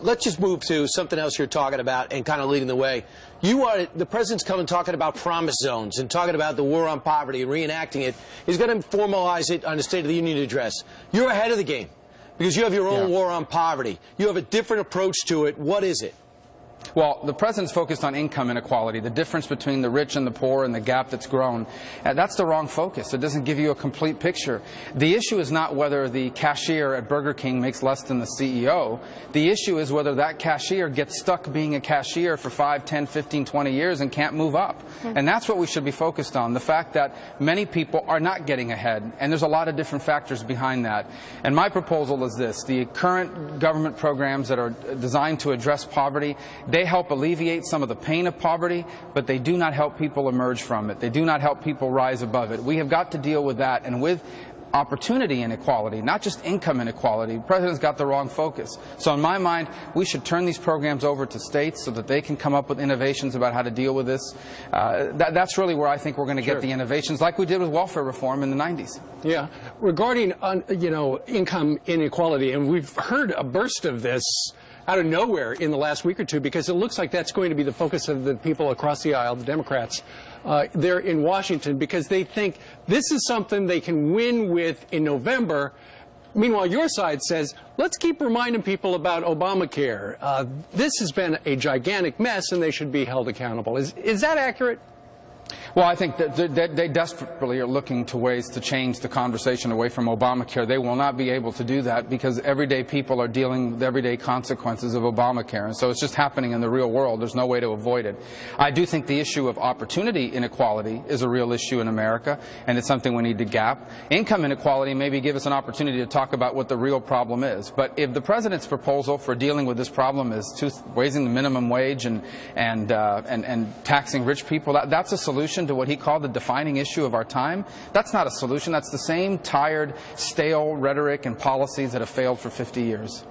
let's just move to something else you're talking about and kind of leading the way. The president's coming talking about promise zones and talking about the war on poverty and reenacting it. He's going to formalize it on the State of the Union address. You're ahead of the game because you have your own war on poverty. You have a different approach to it. What is it? Well, the president's focused on income inequality, the difference between the rich and the poor and the gap that's grown. That's the wrong focus. It doesn't give you a complete picture. The issue is not whether the cashier at Burger King makes less than the CEO. The issue is whether that cashier gets stuck being a cashier for 5, 10, 15, 20 years and can't move up. And that's what we should be focused on, the fact that many people are not getting ahead, and there's a lot of different factors behind that. And my proposal is this: the current government programs that are designed to address poverty, they help alleviate some of the pain of poverty, but they do not help people emerge from it. They do not help people rise above it. We have got to deal with that, and with opportunity inequality, not just income inequality. The president's got the wrong focus. So in my mind, we should turn these programs over to states so that they can come up with innovations about how to deal with this. That's really where I think we're going to get the innovations, like we did with welfare reform in the 90s. Yeah. Regarding, income inequality, and we've heard a burst of this out of nowhere in the last week or two, because it looks like that's going to be the focus of the people across the aisle, the Democrats, there in Washington, because they think this is something they can win with in November. Meanwhile, your side says, let's keep reminding people about Obamacare. This has been a gigantic mess, and they should be held accountable. Is that accurate? Well, I think that they desperately are looking to ways to change the conversation away from Obamacare. They will not be able to do that because everyday people are dealing with everyday consequences of Obamacare. And so it's just happening in the real world. There's no way to avoid it. I do think the issue of opportunity inequality is a real issue in America, and it's something we need to gap. Income inequality maybe give us an opportunity to talk about what the real problem is. But if the president's proposal for dealing with this problem is raising the minimum wage and taxing rich people, that's a solution to what he called the defining issue of our time. That's not a solution. That's the same tired, stale rhetoric and policies that have failed for 50 years.